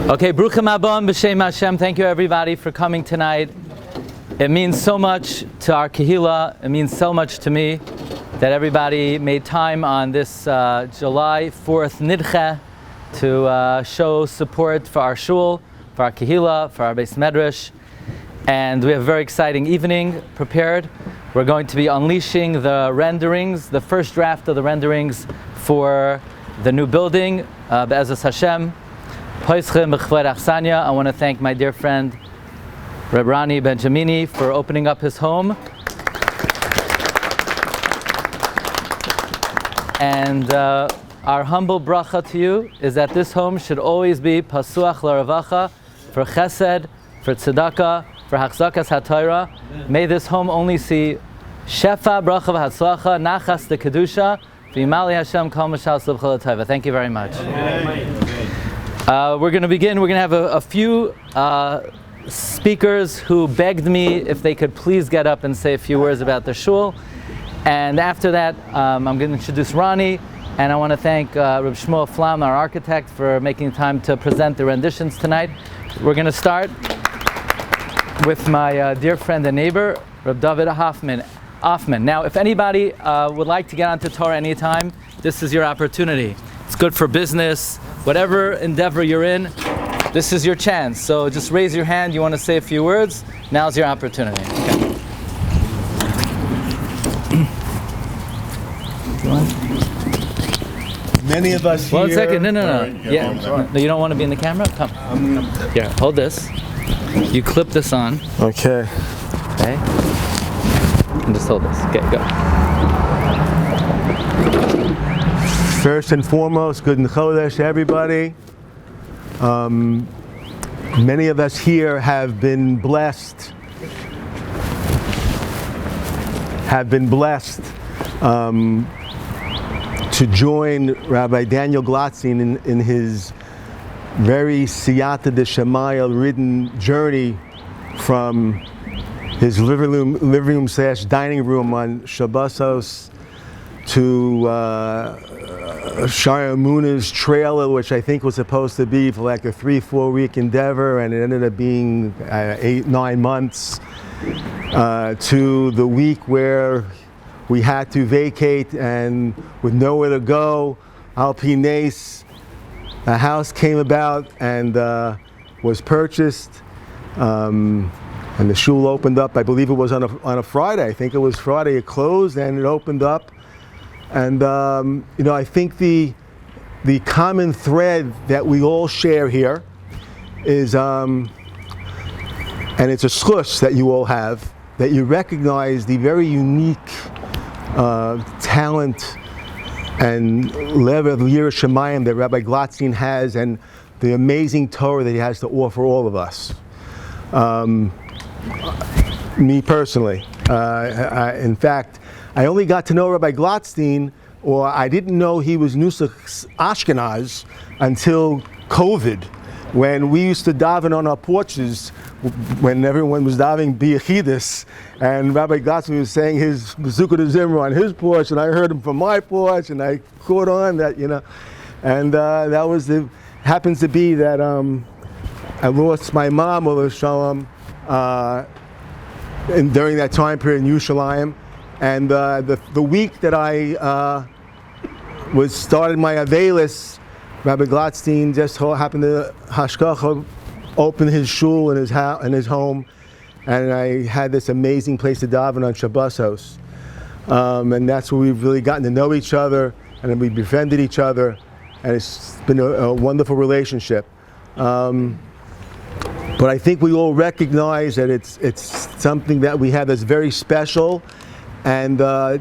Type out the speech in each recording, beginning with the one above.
Okay, Bruchim Abom B'Shem Hashem. Thank you everybody for coming tonight. It means so much to our Kehillah. It means so much to me that everybody made time on this July 4th Nidche to show support for our shul, for our Kehillah, for our Beis Medrash. And we have a very exciting evening prepared. We're going to be unleashing the renderings, the first draft of the renderings for the new building, Be'ezus Hashem. I want to thank my dear friend Reb Rani Benjamini for opening up his home. And our humble bracha to you is that this home should always be pasuach l'ravacha, for chesed, for tzedakah, for hachzakas haTorah. May this home only see shefa, bracha v'hatzlacha, nachas de kedusha, v'yimali Hashem kol mashal subcha l'tova. Thank you very much. We're going to begin. We're going to have a few speakers who begged me if they could please get up and say a few words about the shul. And after that, I'm going to introduce Ronnie, and I want to thank Reb Shmuel Flam, our architect, for making time to present the renditions tonight. We're going to start with my dear friend and neighbor, Reb David Hoffman. Now, if anybody would like to get onto Torah anytime, this is your opportunity. It's good for business, whatever endeavor you're in, this is your chance. So just raise your hand, you want to say a few words, now's your opportunity. Okay. Many of us here... One second, no. Yeah, no, you don't want to be in the camera? Come. Here, hold this. You clip this on. Okay. Okay. And just hold this. Okay, go. First and foremost, good Chodesh to everybody. Many of us here have been blessed to join Rabbi Daniel Glatstein in his very siyata d'shemaya ridden journey from his living room / dining room on Shabbosos to Shari Amuna's trailer, which I think was supposed to be for like a 3-4 week endeavor, and it ended up being 8-9 months, to the week where we had to vacate and with nowhere to go. Al Pi Nes, a house came about and was purchased, and the shul opened up. I believe it was on a Friday. I think it was Friday. It closed and it opened up. And I think the common thread that we all share here is, and it's a zchus that you all have, that you recognize the very unique talent and level of Yiras Shamayim that Rabbi Glatstein has, and the amazing Torah that he has to offer all of us. Me personally, in fact, I only got to know Rabbi Glatstein, or I didn't know he was Nusach Ashkenaz until COVID, when we used to daven on our porches when everyone was davening B'Yechidus, and Rabbi Glatstein was saying his Bezukah de Zimra on his porch, and I heard him from my porch, and I caught on that, and that was happens to be that I lost my mom, Olah Shalom, during that time period in Yerushalayim. And the week that I started my Avelis, Rabbi Glatstein just happened to Hashkacha open his shul in his home, and I had this amazing place to daven on Shabbosos, and that's where we've really gotten to know each other, and then we befriended each other, and it's been a wonderful relationship. But I think we all recognize that it's something that we have that's very special. And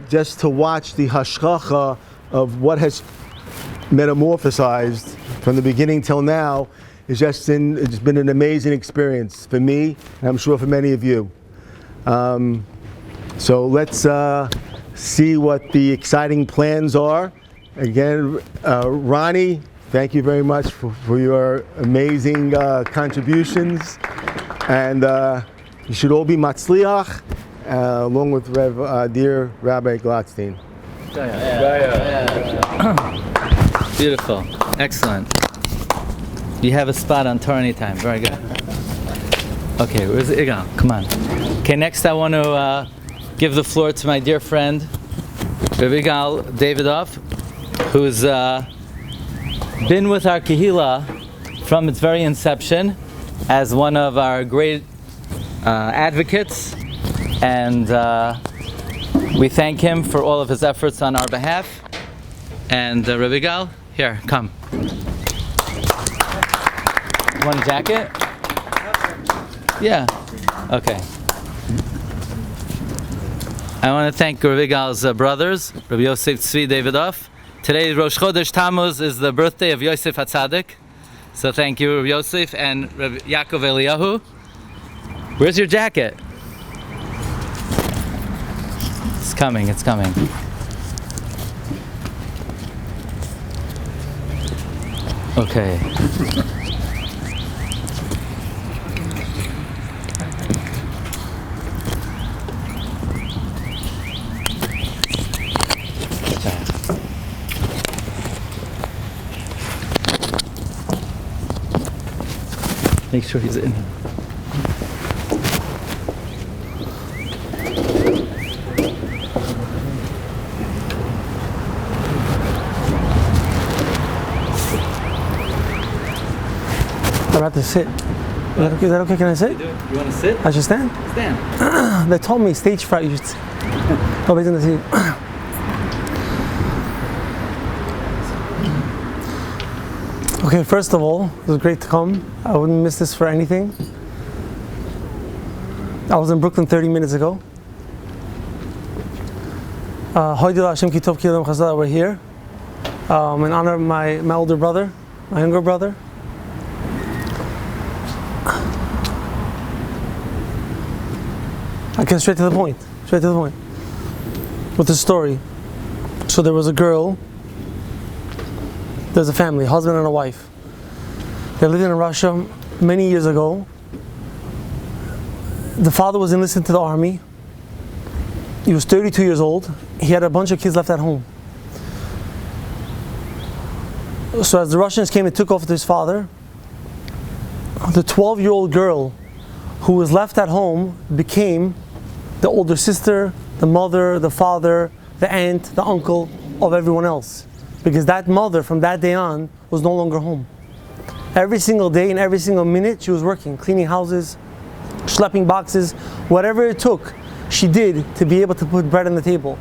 just to watch the hashkacha of what has metamorphosized from the beginning till now it's been an amazing experience for me, and I'm sure for many of you. So let's see what the exciting plans are. Again, Ronnie, thank you very much for your amazing contributions, and you should all be matzliach. Along with dear Rabbi Glatstein. Beautiful, excellent. You have a spot on Torah anytime. Very good. Okay, where's Igal? Come on. Okay, next I want to give the floor to my dear friend, Rabbi Igal Davidoff, who's been with our Kehila from its very inception as one of our great advocates, and we thank him for all of his efforts on our behalf. And Rabbi Igal, here, come. Want a jacket? Yeah. Okay. I want to thank Rabbi Igal's brothers, Rabbi Yosef Tzvi Davidoff. Today, Rosh Chodesh Tammuz, is the birthday of Yosef HaTzadik. So thank you, Rabbi Yosef and Rabbi Yaakov Eliyahu. Where's your jacket? It's coming, it's coming. Okay. Make sure he's in. I'm about to sit. Is that okay? Can I sit? You want to sit? I should stand? Stand. They told me stage fright you should sit. Nobody's gonna see it. Okay, first of all, it was great to come. I wouldn't miss this for anything. I was in Brooklyn 30 minutes ago. We're here in honor of my older brother, my younger brother. I get straight to the point. With the story. So there was a girl. There's a family, a husband and a wife. They lived in Russia many years ago. The father was enlisted to the army. He was 32 years old. He had a bunch of kids left at home. So as the Russians came and took off his father, the 12-year-old girl who was left at home became the older sister, the mother, the father, the aunt, the uncle of everyone else. Because that mother, from that day on, was no longer home. Every single day and every single minute, she was working, cleaning houses, schlepping boxes, whatever it took, she did to be able to put bread on the table.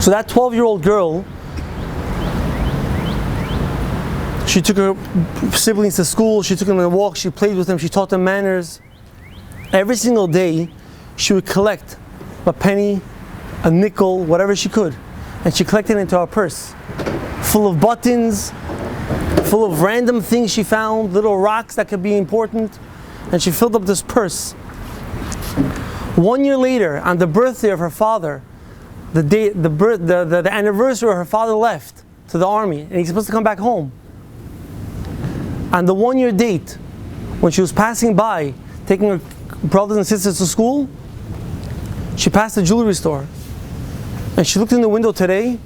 So that 12-year-old girl, she took her siblings to school, she took them on a walk, she played with them, she taught them manners. Every single day, she would collect a penny, a nickel, whatever she could. And she collected it into her purse, full of buttons, full of random things she found, little rocks that could be important, and she filled up this purse. 1 year later, on the birthday of her father, the anniversary of her father left to the army, and he's supposed to come back home. On the 1 year date, when she was passing by, taking her brothers and sisters to school, she passed a jewelry store. And she looked in the window today,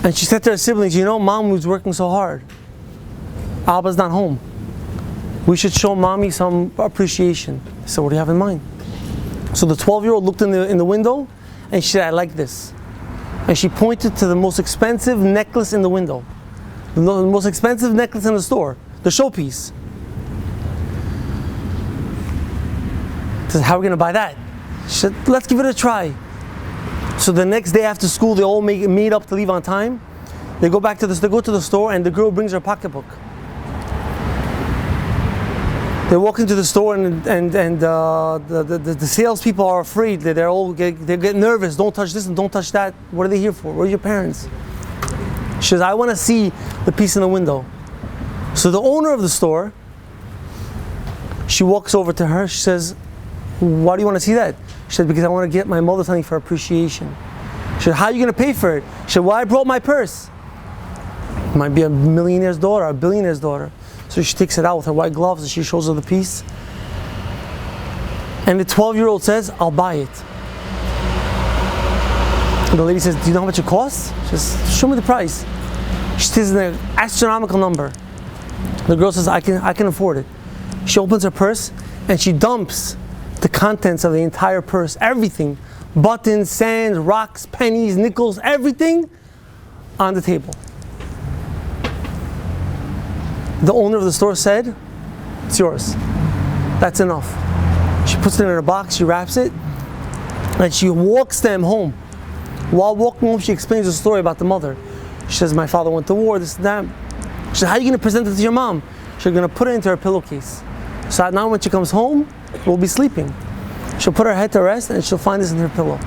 and she said to her siblings, you know, Mom was working so hard. Abba's not home. We should show Mommy some appreciation. I said, what do you have in mind? So the 12-year-old looked in the window, and she said, I like this. And she pointed to the most expensive necklace in the window. The most expensive necklace in the store. The showpiece. She said, how are we going to buy that? She said, let's give it a try. So the next day after school, they all meet up to leave on time. They go to the store, and the girl brings her pocketbook. They walk into the store, and the salespeople are afraid. They get nervous. Don't touch this and don't touch that. What are they here for? Where are your parents? She says, I want to see the piece in the window. So the owner of the store, she walks over to her. She says, why do you want to see that? She said, because I want to get my mother something for appreciation. She said, how are you going to pay for it? She said, well, I brought my purse. It might be a millionaire's daughter, a billionaire's daughter. So she takes it out with her white gloves and she shows her the piece. And the 12-year-old says, I'll buy it. And the lady says, do you know how much it costs? She says, show me the price. She says an astronomical number. The girl says, I can afford it. She opens her purse and she dumps the contents of the entire purse, everything, buttons, sand, rocks, pennies, nickels, everything on the table. The owner of the store said, it's yours. That's enough. She puts it in her box, she wraps it, and she walks them home. While walking home, she explains the story about the mother. She says, my father went to war, this and that. She said, how are you going to present it to your mom? She's going to put it into her pillowcase. So at night when she comes home, we'll be sleeping. She'll put her head to rest and she'll find this in her pillow.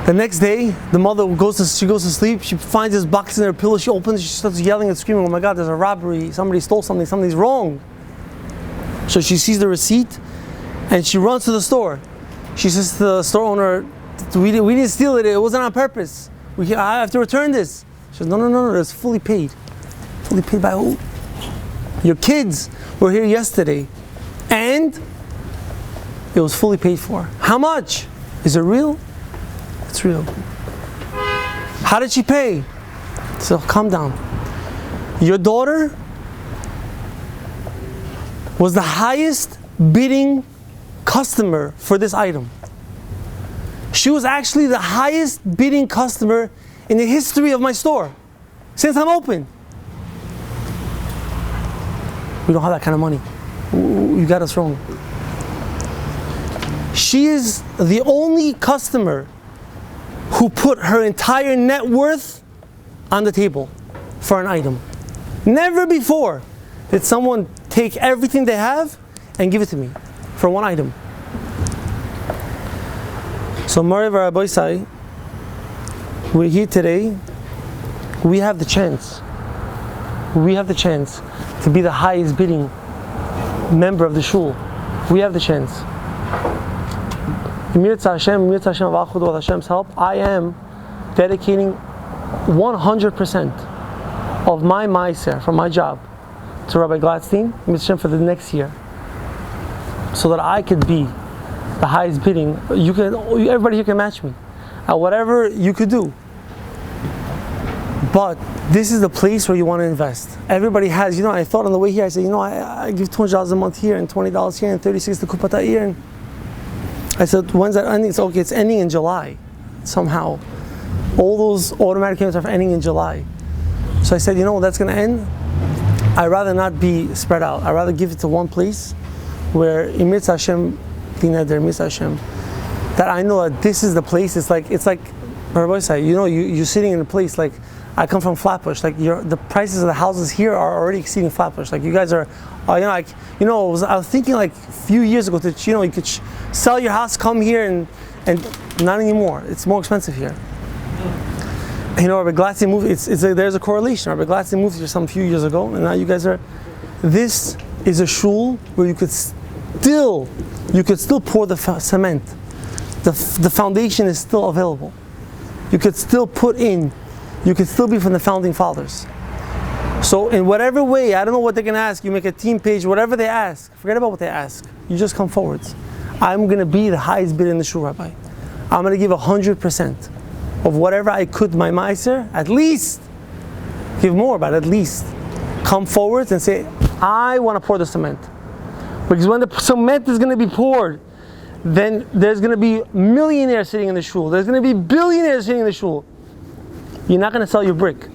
The next day, the mother goes to sleep. She finds this box in her pillow. She opens it. She starts yelling and screaming, oh my God, there's a robbery. Somebody stole something. Something's wrong. So she sees the receipt and she runs to the store. She says to the store owner, we didn't steal it. It wasn't on purpose. I have to return this. She says, no, it's fully paid. Fully paid by who? Your kids were here yesterday and it was fully paid for. How much? Is it real? It's real. How did she pay? So calm down. Your daughter was the highest bidding customer for this item. She was actually the highest bidding customer in the history of my store since I'm open. We don't have that kind of money. You got us wrong. She is the only customer who put her entire net worth on the table for an item. Never before did someone take everything they have and give it to me for one item. So Mari Rabbi Say, we're here today. We have the chance. We have the chance to be the highest bidding member of the shul. We have the chance. With Hashem's help, I am dedicating 100% of my ma'aser from my job to Rabbi Glatstein for the next year, so that I could be the highest bidding. Everybody here can match me at whatever you could do. But this is the place where you want to invest. Everybody has, I thought on the way here, I said, I give $200 a month here and $20 here and $36 to Kupata here. And I said, when's that ending? It's okay, it's ending in July. Somehow. All those automatic payments are ending in July. So I said, that's going to end. I'd rather not be spread out. I'd rather give it to one place where Imir Hashem, Hashem, that I know that this is the place. It's like Rabbi said, you're sitting in a place like, I come from Flatbush. Like the prices of the houses here are already exceeding Flatbush. Like you guys are, I was thinking like a few years ago that you could sell your house, come here, and not anymore. It's more expensive here. Rabbi Glatstein moved. There's a correlation. Rabbi Glatstein moved here some few years ago, and now you guys are. This is a shul where you could still pour the cement. The foundation is still available. You could still put in. You could still be from the founding fathers. So in whatever way, I don't know what they're going to ask. You make a team page, whatever they ask. Forget about what they ask. You just come forwards. I'm going to be the highest bidder in the shul, Rabbi. I'm going to give 100% of whatever I could my ma'aser. At least give more, but at least come forwards and say, I want to pour the cement. Because when the cement is going to be poured, then there's going to be millionaires sitting in the shul. There's going to be billionaires sitting in the shul. You're not going to sell your brick.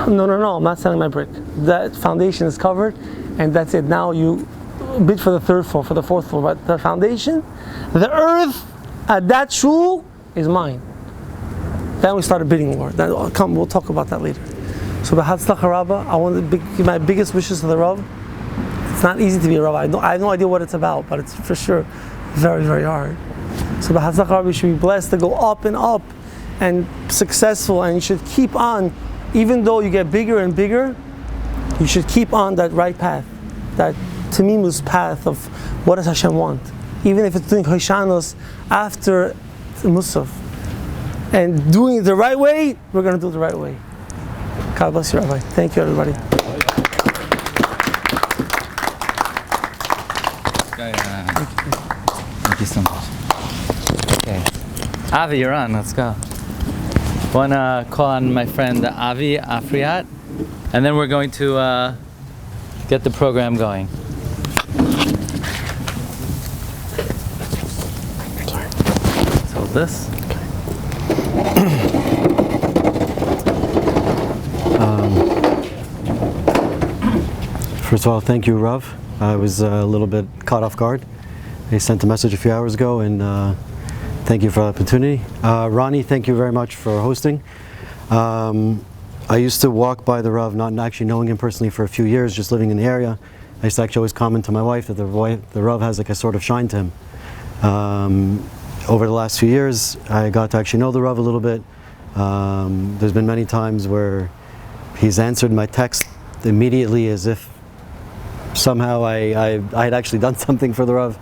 No, I'm not selling my brick. That foundation is covered, and that's it. Now you bid for the third floor, for the fourth floor, but the foundation, the earth at that shul is mine. Then we started bidding more. We'll talk about that later. So B'Hatzlacha Rabbah, I want to give my biggest wishes to the Rav. It's not easy to be a Rav. I have no idea what it's about, but it's for sure very, very hard. So B'Hatzlacha Rabbah, you should be blessed to go up and up and successful, and you should keep on, even though you get bigger and bigger, you should keep on that right path, that Tamimus path of what does Hashem want, even if it's doing Hoshanos after Musaf, and doing it the right way. We're going to do it the right way. God bless you, Rabbi. Thank you, everybody. Thank you so much. Okay, Avi, you're on. Let's go. Want to call on my friend Avi Afriat. and then we're going to get the program going. Let's hold this. First of all, thank you, Rav. I was a little bit caught off guard. He sent a message a few hours ago, and thank you for the opportunity. Ronnie, thank you very much for hosting. I used to walk by the Rav, not actually knowing him personally, for a few years, just living in the area. I used to actually always comment to my wife that the Rav has like a sort of shine to him. Over the last few years, I got to actually know the Rav a little bit. There's been many times where he's answered my text immediately as if somehow I had actually done something for the Rav,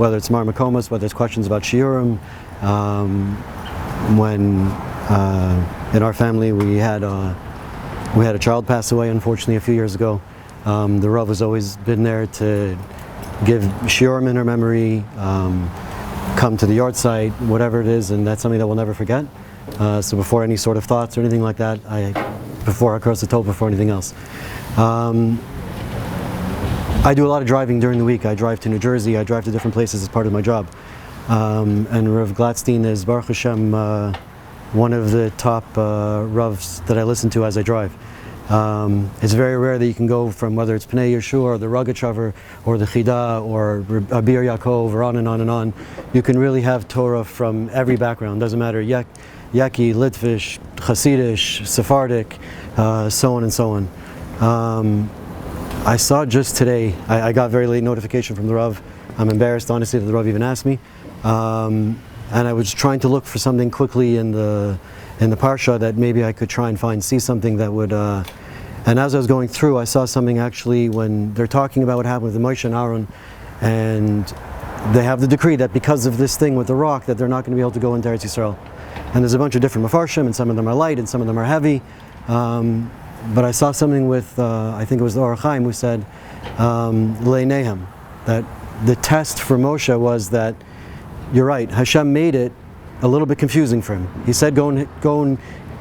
whether it's Mar Makomas, whether it's questions about Shiurim. When in our family we had a child pass away, unfortunately, a few years ago. The Rav has always been there to give Shiurim in her memory, come to the yard site, whatever it is, and that's something that we'll never forget. So before any sort of thoughts or anything like that, before I cross the toe, before anything else. I do a lot of driving during the week. I drive to New Jersey, I drive to different places as part of my job. And Rav Glatstein is, Baruch Hashem, one of the top Ravs that I listen to as I drive. It's very rare that you can go from whether it's Pnei Yeshua or the Rogachover or the Chida or Abir Yaakov or on and on and on. You can really have Torah from every background. Doesn't matter, Yaki, Litvish, Hasidish, Sephardic, so on and so on. I saw just today, I got very late notification from the Rav. I'm embarrassed, honestly, that the Rav even asked me. And I was trying to look for something quickly in the Parsha that maybe I could try and see something that would, and as I was going through, I saw something actually when they're talking about what happened with Moshe and Aaron, and they have the decree that because of this thing with the rock, that they're not going to be able to go into Eretz Yisrael. And there's a bunch of different Mefarshim, and some of them are light, and some of them are heavy. But I saw something with, I think it was the Or HaChaim who said, Le'nehem, that the test for Moshe was that, you're right, Hashem made it a little bit confusing for him. He said, go and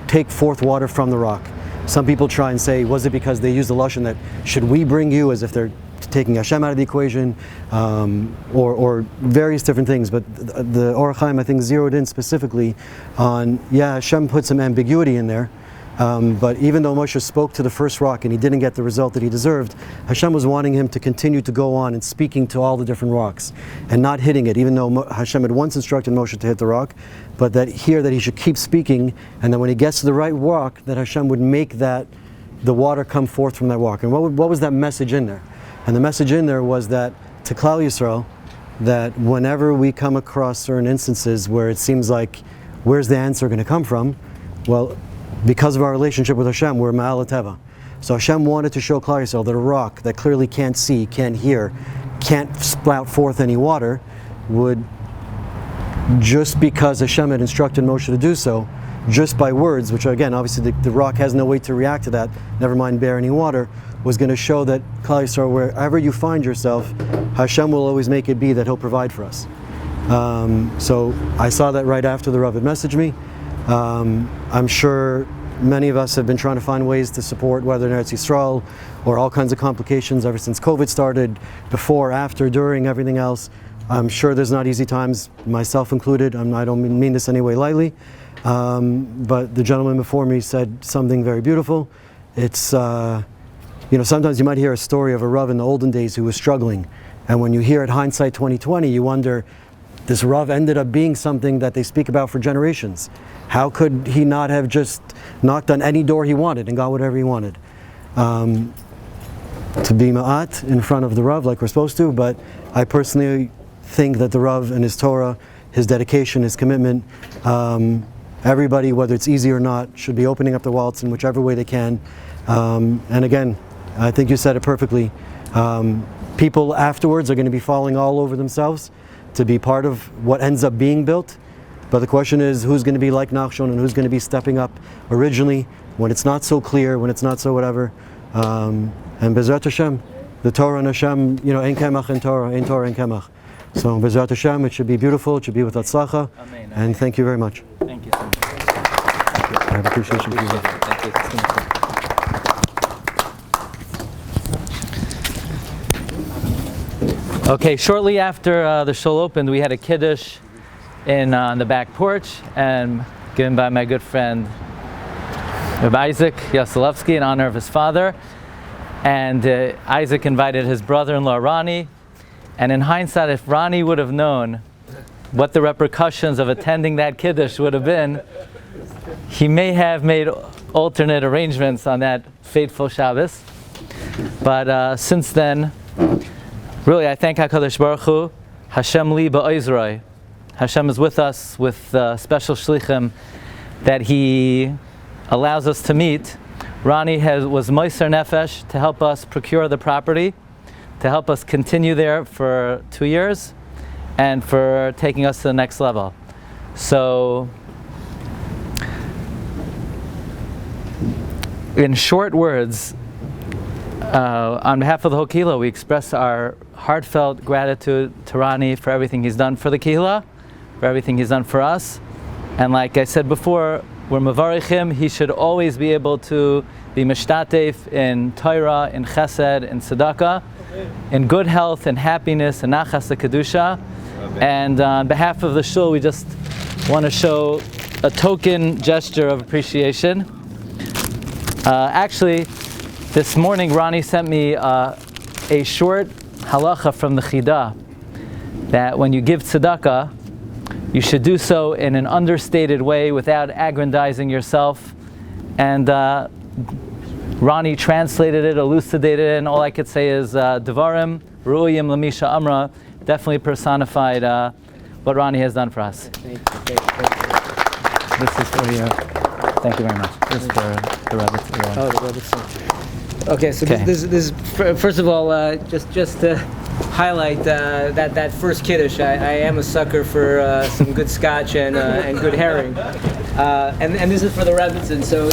take forth water from the rock. Some people try and say, was it because they used the lashon that, should we bring you, as if they're taking Hashem out of the equation, or various different things. But the Or HaChaim, I think, zeroed in specifically on, yeah, Hashem put some ambiguity in there. But even though Moshe spoke to the first rock and he didn't get the result that he deserved, Hashem was wanting him to continue to go on and speaking to all the different rocks and not hitting it, even though Hashem had once instructed Moshe to hit the rock, but that he should keep speaking, and that when he gets to the right rock, that Hashem would make the water come forth from that rock. And what was that message in there? And the message in there was that to Klal Yisrael, that whenever we come across certain instances where it seems like, where's the answer going to come from? Well, because of our relationship with Hashem, we're Ma'al Teva. So Hashem wanted to show Klal Yisrael that a rock that clearly can't see, can't hear, can't spout forth any water, would, just because Hashem had instructed Moshe to do so, just by words, which again, obviously the rock has no way to react to that, never mind bear any water, was going to show that Klal Yisrael, wherever you find yourself, Hashem will always make it be that He'll provide for us. So I saw that right after the Rav had messaged me. I'm sure many of us have been trying to find ways to support, whether in Eretz Yisrael or all kinds of complications ever since COVID started, before, after, during, everything else. I'm sure there's not easy times, myself included. I don't mean this any way lightly. But the gentleman before me said something very beautiful. It's, sometimes you might hear a story of a Rav in the olden days who was struggling. And when you hear it hindsight 2020, you wonder, this Rav ended up being something that they speak about for generations. How could he not have just knocked on any door he wanted and got whatever he wanted? To be ma'at in front of the Rav like we're supposed to, but I personally think that the Rav and his Torah, his dedication, his commitment, everybody, whether it's easy or not, should be opening up the wallets in whichever way they can. And again, I think you said it perfectly. People afterwards are going to be falling all over themselves to be part of what ends up being built. But the question is, who's going to be like Nachshon and who's going to be stepping up originally when it's not so clear, when it's not so whatever. And Bezrat Hashem, the Torah and Hashem, ein kemach in Torah, ein Torah ein kemach. So Bezrat Hashem, it should be beautiful, it should be with Atzlacha. Amen. And thank you very much. Thank you so much. I have appreciation for you. Thank you. Okay, shortly after the shul opened, we had a kiddush on the back porch, and given by my good friend Rabbi Isaac Yaselovsky in honor of his father. And Isaac invited his brother-in-law Ronnie. And in hindsight, if Ronnie would have known what the repercussions of attending that kiddush would have been, he may have made alternate arrangements on that fateful Shabbos. But since then, really, I thank HaKadosh Baruch Hu, Hashem li ba'oizroi. Hashem is with us with special shlichim that He allows us to meet. Ronnie was Moiser Nefesh to help us procure the property, to help us continue there for 2 years, and for taking us to the next level. So, in short words, on behalf of the whole Kehillah, we express our heartfelt gratitude to Ronnie for everything he's done for the Kehillah, for everything he's done for us. And like I said before, we're Mavarichim. He should always be able to be Mishtatef in Torah, in Chesed, in Tzedakah, in good health and happiness, and Nachas Kedusha. And on behalf of the shul, we just want to show a token gesture of appreciation. Actually, this morning Ronnie sent me a short halacha from the Chidah, that when you give tzedakah, you should do so in an understated way without aggrandizing yourself. And Ronnie translated it, elucidated it, and all I could say is Devarim, Ru'uyim Lamisha Amra, definitely personified what Ronnie has done for us. Thank you. This is for you. Thank you very much. This is for the rabbits. Oh, the rabbits. Okay, so Okay. This is first of all, just to highlight that first kiddush. I am a sucker for some good scotch and good herring, and this is for the Rebbitzin. So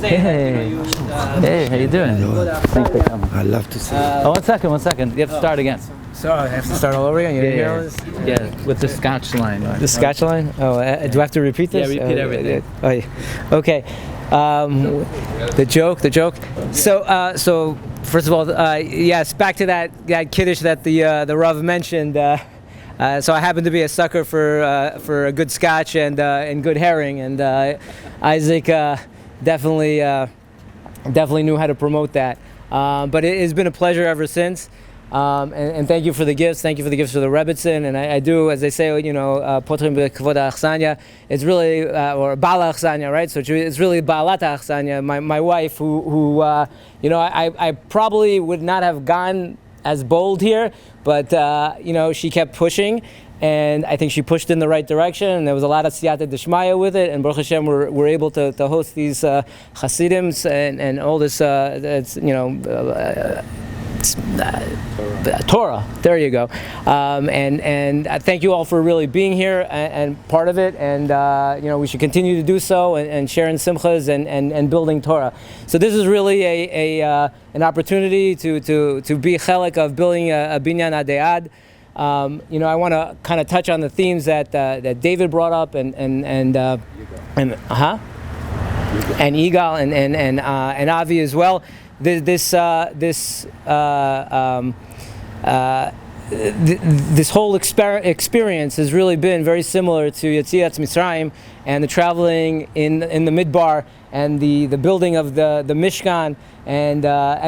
Hey, how you doing? Thanks for coming. I love to see. One second. You have to start again. So I have to start all over again. You didn't hear all this? Yeah, with the scotch line. The scotch line? Oh, do I have to repeat this? Yeah, repeat everything. Oh, yeah. Okay. The joke. So first of all, yes, back to that kiddush that the Rav mentioned. So I happen to be a sucker for a good scotch and good herring, and Isaac definitely knew how to promote that. But it has been a pleasure ever since. And thank you for the gifts. Thank you for the gifts for the Rebbitzin. And I do, as they say, Potrim b'kavod ha'achsanya. It's really, or Bala Achsanya, right? So it's really Baalata Achsanya, my wife, who I probably would not have gone as bold here, but she kept pushing. And I think she pushed in the right direction, and there was a lot of siyata d'shmaya with it. And Baruch Hashem, we're able to host these Hasidims and all this, Torah. There you go. And thank you all for really being here and part of it. And we should continue to do so and share in simchas and building Torah. So this is really an opportunity to be chelek of building a binyan adead. I want to kind of touch on the themes that David brought up and Igal and Avi as well. This whole experience has really been very similar to Yetziat Mitzrayim and the traveling in the Midbar and the building of the Mishkan, and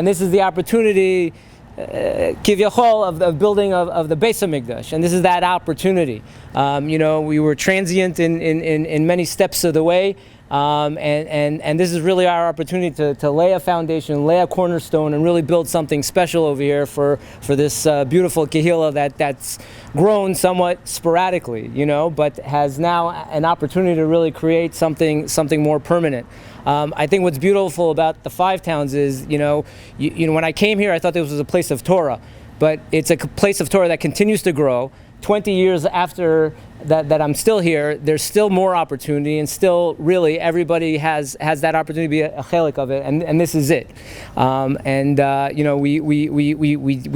this is the opportunity Kivyachol of the building of the Beis HaMikdash, and this is that opportunity. We were transient in many steps of the way, and this is really our opportunity to lay a foundation, lay a cornerstone, and really build something special over here for this beautiful Kehillah that's grown somewhat sporadically, but has now an opportunity to really create something more permanent. I think what's beautiful about the Five Towns is, when I came here, I thought this was a place of Torah, but it's a place of Torah that continues to grow. 20 years after that I'm still here, there's still more opportunity, and still really everybody has that opportunity to be a chelik of it, and this is it. We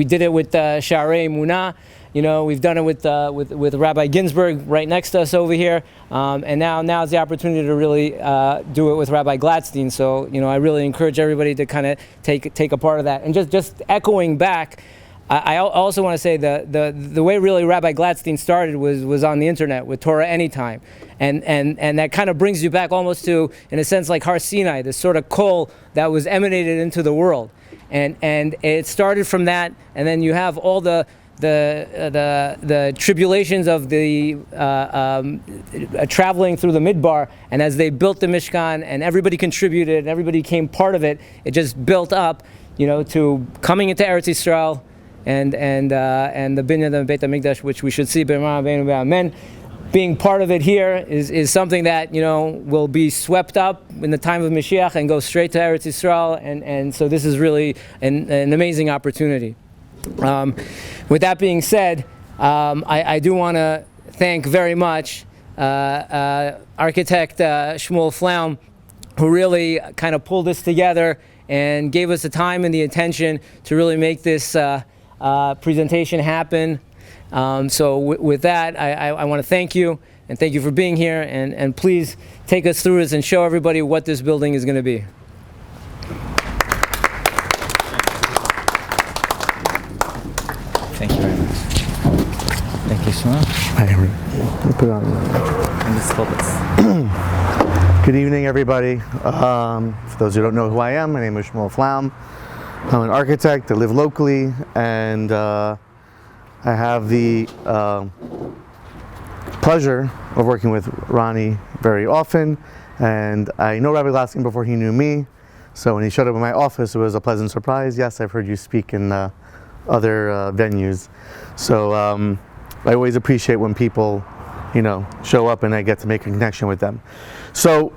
did it with Sharei Munah. We've done it with Rabbi Ginsburg right next to us over here, and now is the opportunity to really do it with Rabbi Glatstein. So I really encourage everybody to kind of take a part of that. And just echoing back, I also want to say the way really Rabbi Glatstein started was on the internet with Torah Anytime, and that kind of brings you back almost to, in a sense, like Har Sinai, this sort of call that was emanated into the world, and it started from that, and then you have all the tribulations of the traveling through the Midbar, and as they built the Mishkan, and everybody contributed, and everybody became part of it, it just built up, to coming into Eretz Yisrael, and the Binyan of Beit HaMikdash, which we should see Amen. Being part of it here is something that will be swept up in the time of Mashiach and go straight to Eretz Yisrael, and so this is really an amazing opportunity. With that being said, I do want to thank very much architect Shmuel Flaum, who really kind of pulled this together and gave us the time and the attention to really make this presentation happen. So with that, I want to thank you, and thank you for being here, and please take us through this and show everybody what this building is going to be. Thank you very much. Thank you so much. Put it on. And this focus. Good evening, everybody. For those who don't know who I am, my name is Shmuel Flaum. I'm an architect. I live locally, and I have the pleasure of working with Ronnie very often. And I know Rabbi Glatstein before he knew me. So when he showed up in my office, it was a pleasant surprise. Yes, I've heard you speak in other venues. So I always appreciate when people, show up and I get to make a connection with them. So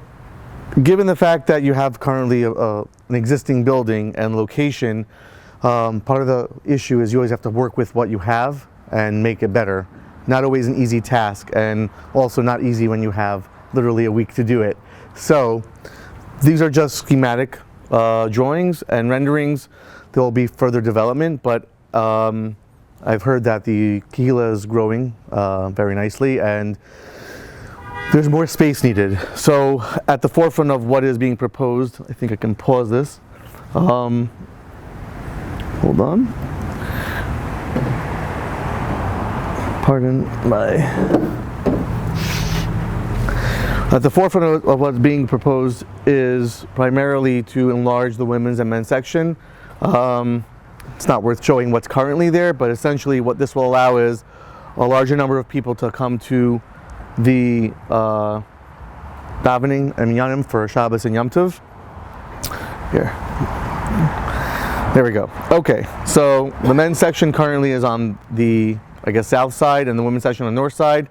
given the fact that you have currently an existing building and location, part of the issue is you always have to work with what you have and make it better. Not always an easy task, and also not easy when you have literally a week to do it. So these are just schematic drawings and renderings. There will be further development, but I've heard that the Kehila is growing very nicely, and there's more space needed. So at the forefront of what is being proposed, I think I can pause this. Hold on. Pardon my... At the forefront of what's being proposed is primarily to enlarge the women's and men's section. It's not worth showing what's currently there, but essentially what this will allow is a larger number of people to come to the davening and minyanim for Shabbos and Yom Tov. Here. There we go. Okay, so the men's section currently is on the, south side, and the women's section on the north side.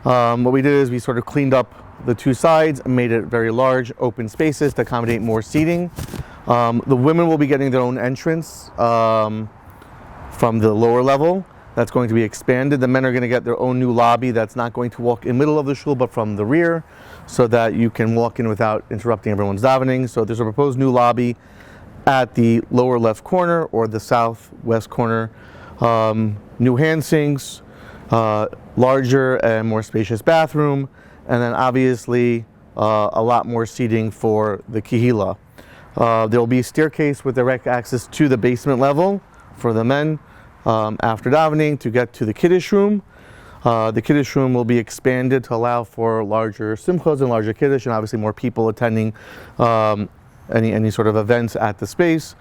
What we did is we sort of cleaned up the two sides and made it very large, open spaces to accommodate more seating. The women will be getting their own entrance from the lower level. That's going to be expanded. The men are going to get their own new lobby that's not going to walk in the middle of the shul, but from the rear, so that you can walk in without interrupting everyone's davening. So there's a proposed new lobby at the lower left corner or the southwest corner. New hand sinks, larger and more spacious bathroom, and then obviously a lot more seating for the Kehila. There will be a staircase with direct access to the basement level for the men after davening to get to the Kiddush room. The Kiddush room will be expanded to allow for larger simchos and larger Kiddush, and obviously more people attending any sort of events at the space.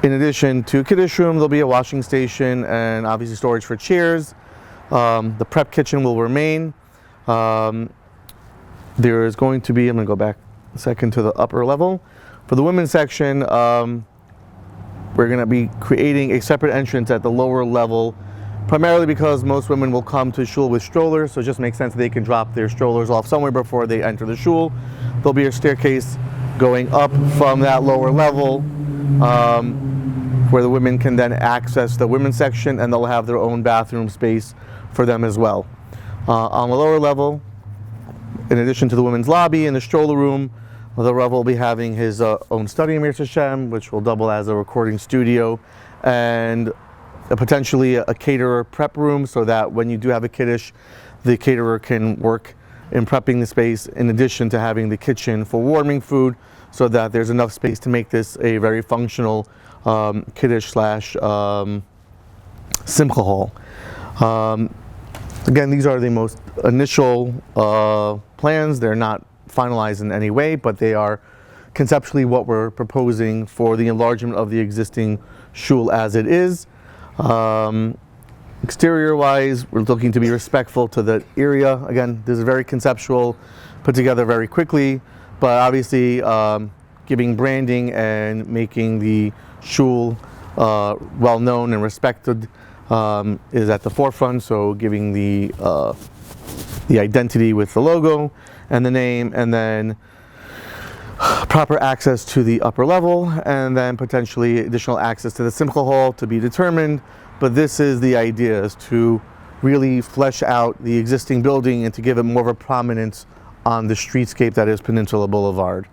In addition to Kiddush room, there'll be a washing station and obviously storage for chairs. The prep kitchen will remain. There is going to be, I'm going to go back a second to the upper level. For the women's section, we're going to be creating a separate entrance at the lower level, primarily because most women will come to shul with strollers, so it just makes sense that they can drop their strollers off somewhere before they enter the shul. There'll be a staircase going up from that lower level, where the women can then access the women's section, and they'll have their own bathroom space for them as well. On the lower level, in addition to the women's lobby and the stroller room, the Rav will be having his own study in Mir Hashem, which will double as a recording studio, and potentially a caterer prep room, so that when you do have a kiddush, the caterer can work in prepping the space, in addition to having the kitchen for warming food, so that there's enough space to make this a very functional kiddush slash Simcha Hall. Again, these are the most initial plans. They're not finalized in any way, but they are conceptually what we're proposing for the enlargement of the existing shul as it is. Exterior-wise, we're looking to be respectful to the area. Again, this is very conceptual, put together very quickly, but obviously giving branding and making the shul well-known and respected is at the forefront, so giving the identity with the logo and the name, and then proper access to the upper level, and then potentially additional access to the Simcha Hall to be determined. But this is the idea, is to really flesh out the existing building and to give it more of a prominence on the streetscape that is Peninsula Boulevard.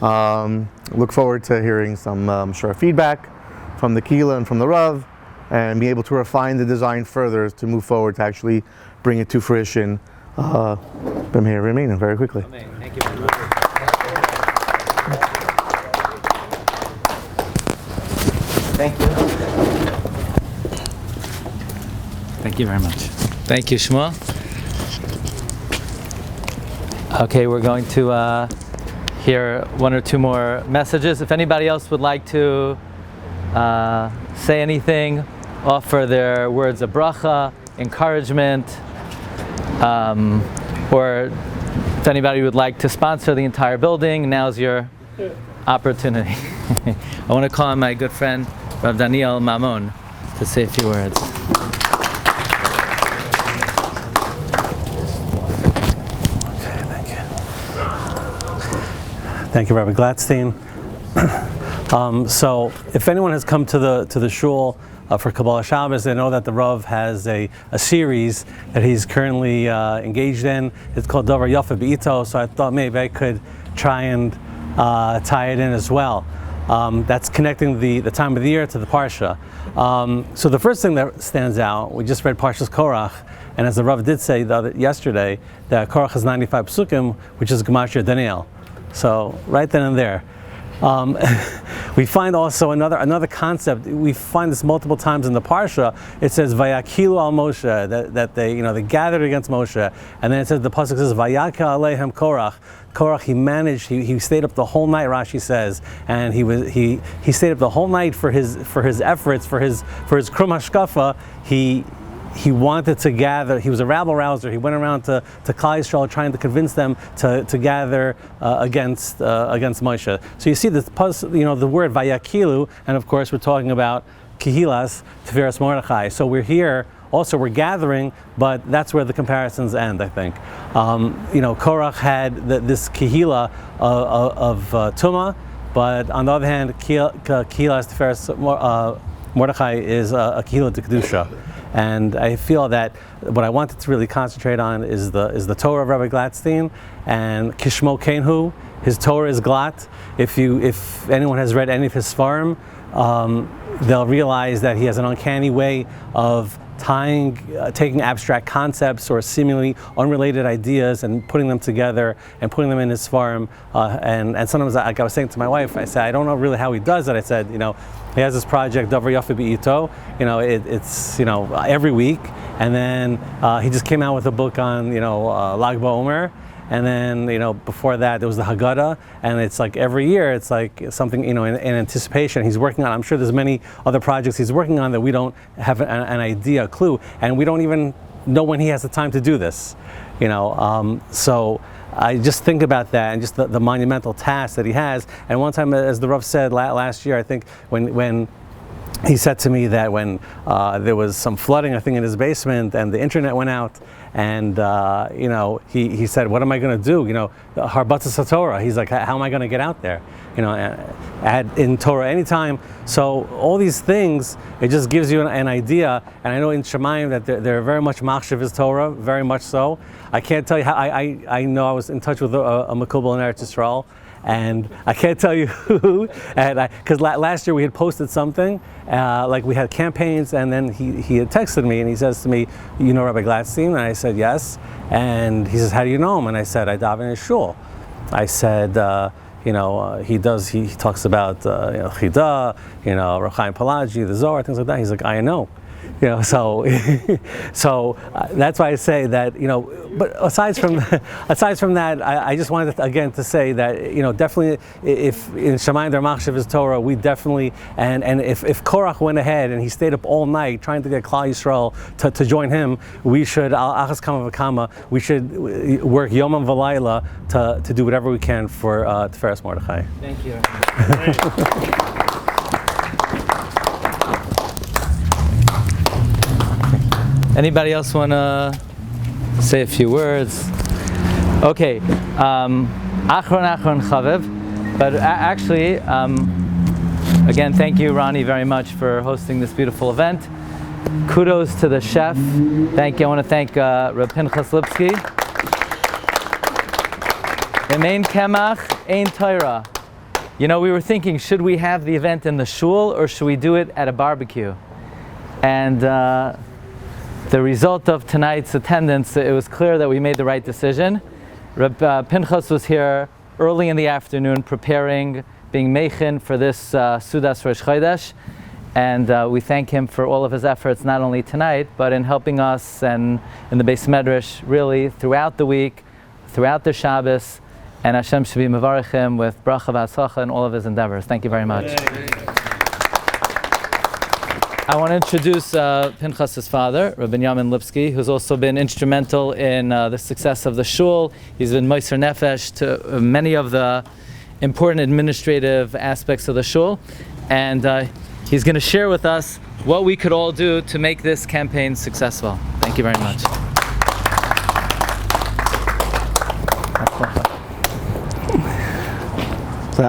Look forward to hearing some sure feedback from the Kehila and from the Rav, and be able to refine the design further to move forward to actually bring it to fruition very quickly. Thank you very much. Thank you. Thank you very much. Thank you, Shmuel. Okay, we're going to hear one or two more messages. If anybody else would like to say anything, offer their words of bracha, encouragement, or if anybody would like to sponsor the entire building, now's your opportunity. I want to call on my good friend Rav Daniel Mamon to say a few words. Okay, thank you. Thank you, Rabbi Glatstein. So, if anyone has come to the shul for Kabbalah Shabbos, they know that the Rav has a series that he's currently engaged in. It's called Davar Yafa B'ito, so I thought maybe I could try and tie it in as well. That's connecting the time of the year to the Parsha. So the first thing that stands out, we just read Parshas Korach, and as the Rav did say yesterday, that Korach has 95 psukim, which is Gematria Daniel. So right then and there. We find also another concept. We find this multiple times in the Parsha. It says Vayakilu al Moshe, that they gathered against Moshe, and then it says, the pasuk says Vayaka Aleihem Korach. Korach, he managed. He stayed up the whole night. Rashi says, and he stayed up the whole night for his efforts, for his Krum Hashkafa. He wanted to gather. He was a rabble rouser. He went around to Klal Yisrael trying to convince them to gather against Moshe. So you see the word Vayakilu, and of course we're talking about Kehilas Tiferes Mordechai. So we're here. Also, we're gathering, but that's where the comparisons end, I think. Korach had this Kehila of Tumah, but on the other hand, Kehilas Tiferes Mordechai is a Kehila to Kedusha. And I feel that what I wanted to really concentrate on is the Torah of Rabbi Glatstein, and Kishmo Kenhu. His Torah is Glat. If anyone has read any of his Sfarim, they'll realize that he has an uncanny way of taking abstract concepts or seemingly unrelated ideas and putting them together and putting them in his Sfarim. And sometimes, like I was saying to my wife, I said, I don't know really how he does it. I said, he has this project, Davar Yafa B'ito. It's every week, and then he just came out with a book on Lag BaOmer, and then before that there was the Haggadah, and it's like every year it's like something in anticipation he's working on. I'm sure there's many other projects he's working on that we don't have an idea, a clue, and we don't even know when he has the time to do this. So I just think about that and just the monumental task that he has. And one time, as the Rav said last year, I think when he said to me that when there was some flooding, I think, in his basement, and the internet went out, and he said, "What am I going to do?" Harbatzas Torah. He's like, "How am I going to get out there?" Add in Torah anytime. So all these things, it just gives you an idea. And I know in Shemayim that they're very much machshav is Torah, very much so. I can't tell you how. I know I was in touch with a Makubal in Eretz Yisrael, and I can't tell you who, because last year we had posted something, like we had campaigns, and then he had texted me, and he says to me, Rabbi Glatstein? And I said, yes. And he says, how do you know him? And I said, I daven in his shul. I said, he talks about Chida, Rav Chaim Palagi, the Zohar, things like that. He's like, I know. So so that's why I say that, but aside from that, I just wanted to, again, to say that, definitely, if in Shemayim Der Machshav is Torah, we definitely, and if Korach went ahead and he stayed up all night trying to get Klal Yisrael to join him, we should, Achas Kama V'Kama, we should work Yomam V'Layla to do whatever we can for Tiferes Mordechai. Thank you. Anybody else want to say a few words? Okay, Achron Chaviv. But actually, again, thank you, Ronnie, very much for hosting this beautiful event. Kudos to the chef. Thank you. I want to thank Reb Pinchas Lipsky. Ein Kemach, Ein Torah. We were thinking, should we have the event in the shul or should we do it at a barbecue? And the result of tonight's attendance, it was clear that we made the right decision. Reb Pinchas was here early in the afternoon preparing, being meichin for this Sudas Rosh Chodesh, and we thank him for all of his efforts, not only tonight, but in helping us and in the Beis Medrash, really throughout the week, throughout the Shabbos, and Hashem should be mevarich him with bracha v'atzlacha in all of his endeavors. Thank you very much. I want to introduce Pinchas's father, Rabbi Yamin Lipsky, who's also been instrumental in the success of the shul. He's been Moser Nefesh to many of the important administrative aspects of the shul, and he's going to share with us what we could all do to make this campaign successful. Thank you very much. So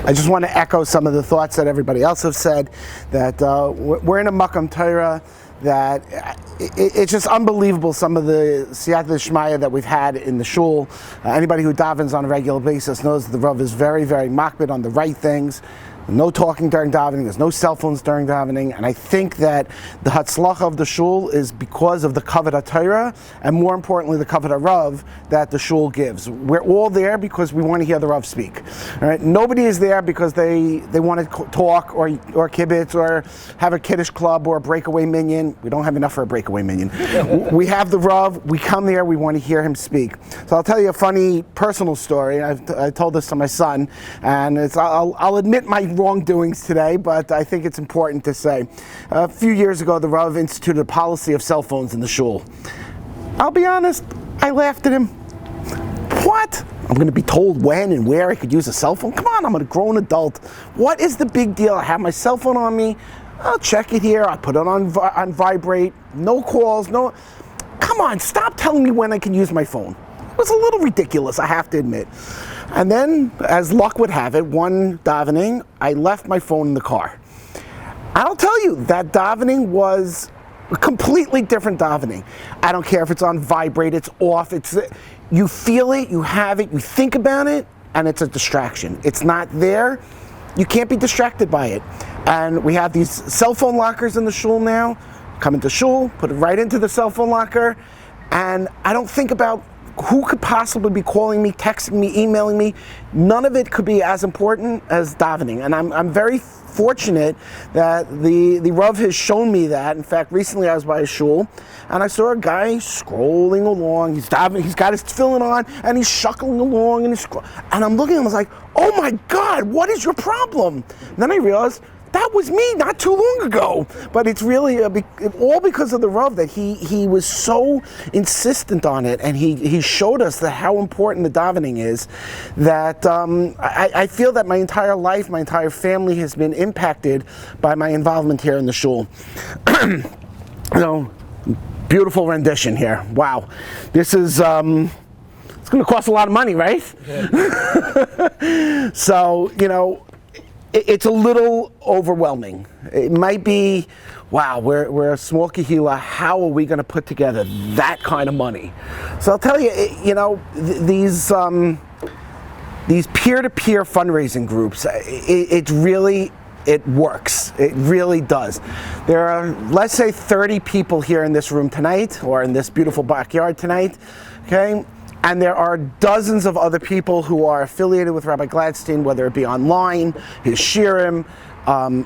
I just want to echo some of the thoughts that everybody else have said, that we're in a Makam Torah, that it's just unbelievable, some of the Siyata D'Shmaya that we've had in the shul. Anybody who davens on a regular basis knows that the Rav is very, very makbid on the right things. No talking during davening, there's no cell phones during davening, and I think that the hatzlacha of the shul is because of the kavod HaTorah, and more importantly the kavod HaRav that the shul gives. We're all there because we want to hear the Rav speak. All right? Nobody is there because they want to talk or kibbutz or have a kiddush club or a breakaway minyan. We don't have enough for a breakaway minyan. We have the Rav, we come there, we want to hear him speak. So I'll tell you a funny personal story. I told this to my son, and I'll admit my wrongdoings today, but I think it's important to say. A few years ago, the Rav instituted a policy of cell phones in the shul. I'll be honest, I laughed at him. What? I'm going to be told when and where I could use a cell phone? Come on, I'm a grown adult. What is the big deal? I have my cell phone on me. I'll check it here. I'll put it on vibrate. No calls. No. Come on, stop telling me when I can use my phone. It was a little ridiculous, I have to admit. And then, as luck would have it, one davening, I left my phone in the car. I'll tell you, that davening was a completely different davening. I don't care if it's on vibrate, it's off, you feel it, you have it, you think about it, and it's a distraction. It's not there, you can't be distracted by it. And we have these cell phone lockers in the shul now. Come into shul, put it right into the cell phone locker, and I don't think about who could possibly be calling me, texting me, emailing me. None of it could be as important as davening. And I'm very fortunate that the Rav has shown me that. In fact, recently I was by a shul, and I saw a guy scrolling along. He's davening, he's got his tefillin on, and he's shuckling along, and and I'm looking at him, I was like, oh my God, what is your problem? And then I realized, that was me not too long ago. But it's really all because of the Rav, that he was so insistent on it, and he showed us that how important the davening is, that I feel that my entire life, my entire family has been impacted by my involvement here in the shul. Beautiful rendition here. Wow. This is, it's going to cost a lot of money, right? Yeah. So, it's a little overwhelming. It might be, wow, we're a small kahila, how are we going to put together that kind of money? So I'll tell you, these peer-to-peer fundraising groups, it works. It really does. There are, let's say, 30 people here in this room tonight, or in this beautiful backyard tonight, okay? And there are dozens of other people who are affiliated with Rabbi Glatstein, whether it be online, his Shiurim,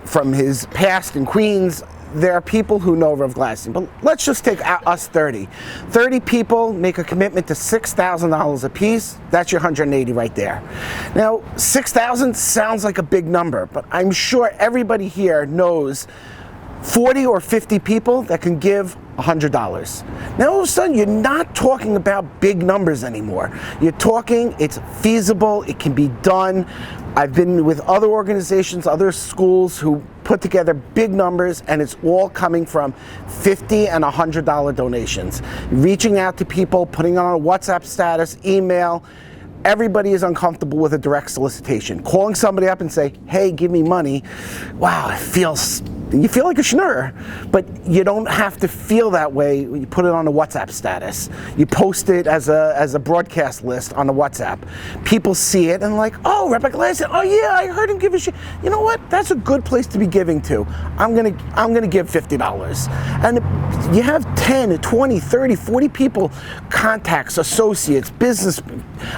from his past in Queens. there are people who know Rav Glatstein, but let's just take us 30. 30 people make a commitment to $6,000 a piece. That's your 180 right there. Now, 6,000 sounds like a big number, but I'm sure everybody here knows 40 or 50 people that can give $100. Now all of a sudden you're not talking about big numbers anymore. You're talking, it's feasible, it can be done. I've been with other organizations, other schools who put together big numbers, and it's all coming from $50 and $100 donations. Reaching out to people, putting on a WhatsApp status, email. Everybody is uncomfortable with a direct solicitation. Calling somebody up and say, hey, give me money. Wow, you feel like a schnurr, but you don't have to feel that way when you put it on a WhatsApp status. You post it as a broadcast list on the WhatsApp. People see it and like, oh, Rabbi Glatstein, oh yeah, I heard him give a shit. You know what? That's a good place to be giving to. I'm gonna give $50. And you have 10, 20, 30, 40 people, contacts, associates, business.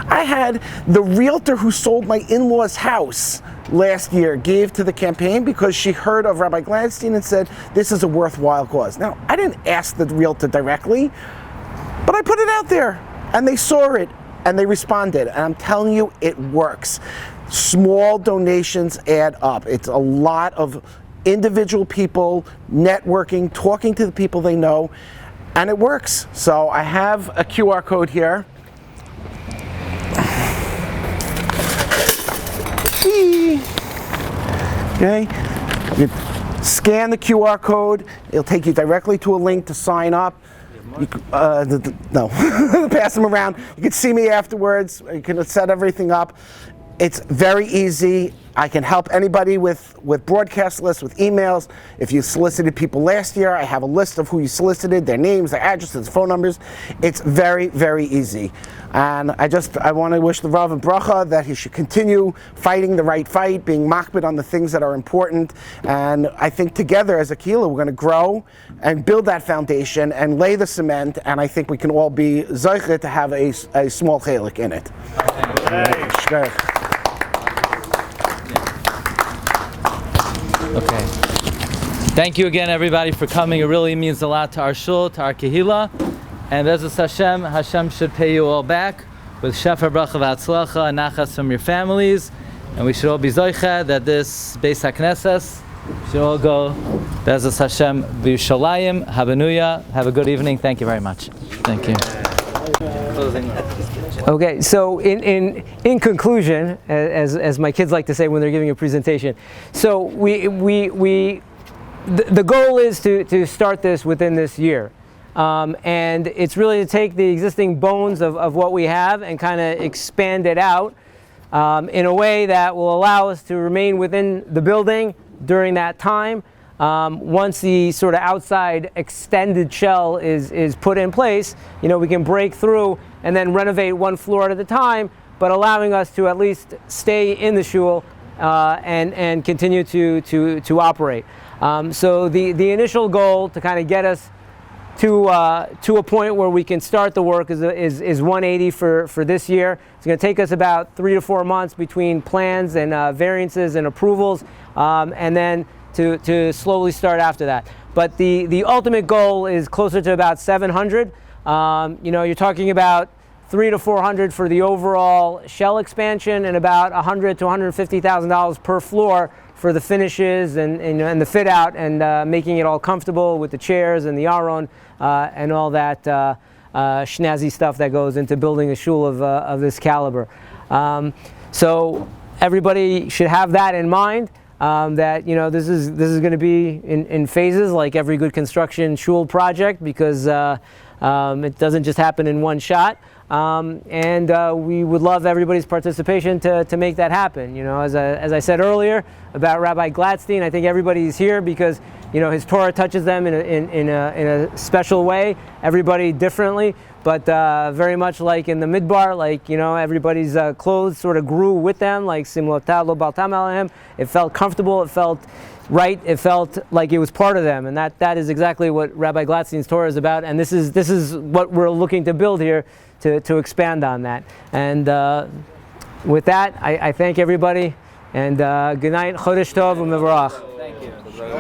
I had the realtor who sold my in-laws' house last year gave to the campaign because she heard of Rabbi Glatstein and said, this is a worthwhile cause. Now, I didn't ask the realtor directly, but I put it out there and they saw it and they responded. And I'm telling you, it works. Small donations add up. It's a lot of individual people networking, talking to the people they know, and it works. So I have a QR code here. Okay, you scan the QR code. It'll take you directly to a link to sign up. You, no, pass them around. You can see me afterwards. You can set everything up. It's very easy. I can help anybody with broadcast lists, with emails. If you solicited people last year, I have a list of who you solicited, their names, their addresses, phone numbers. It's very, very easy. And I want to wish the Rav and Bracha that he should continue fighting the right fight, being makbid on the things that are important. And I think together as a kehillah, we're going to grow and build that foundation and lay the cement. And I think we can all be zeicher to have a small chelik in it. Okay. Thank you again, everybody, for coming. It really means a lot to our shul, to our kehillah. And Be'ezus Hashem should pay you all back with shefa, bracha, v'atzlacha, and nachas from your families. And we should all be zoicha that this Beis HaKnesses should all go Be'ezus Hashem v'Yushalayim. Habanuya. Have a good evening. Thank you very much. Thank you. Okay, so in conclusion, as my kids like to say when they're giving a presentation, so the goal is to start this within this year. And it's really to take the existing bones of what we have and kind of expand it out in a way that will allow us to remain within the building during that time. Once the sort of outside extended shell is put in place, we can break through and then renovate one floor at a time, but allowing us to at least stay in the shul and continue to operate. So the initial goal to kind of get us to a point where we can start the work is 180 for this year. It's going to take us about 3 to 4 months between plans and variances and approvals, and then to slowly start after that. But the ultimate goal is closer to about 700. You're talking about 300 to 400 for the overall shell expansion, and about $100,000 to $150,000 per floor for the finishes and the fit out and making it all comfortable with the chairs and the aron and all that schnazzy stuff that goes into building a shul of this caliber. So everybody should have that in mind. That this is going to be in phases, like every good construction shul project, because it doesn't just happen in one shot. And we would love everybody's participation to make that happen. As I said earlier about Rabbi Glatstein, I think everybody's here because his Torah touches them in a special way. Everybody differently, but very much like in the Midbar, everybody's clothes sort of grew with them, like Simlotah lo baltam alehem. It felt comfortable. It felt right. It felt like it was part of them, and that is exactly what Rabbi Glatstein's Torah is about. And this is what we're looking to build here. To expand on that. And with that, I thank everybody, and good night, Chodesh Tov u'Mevorach.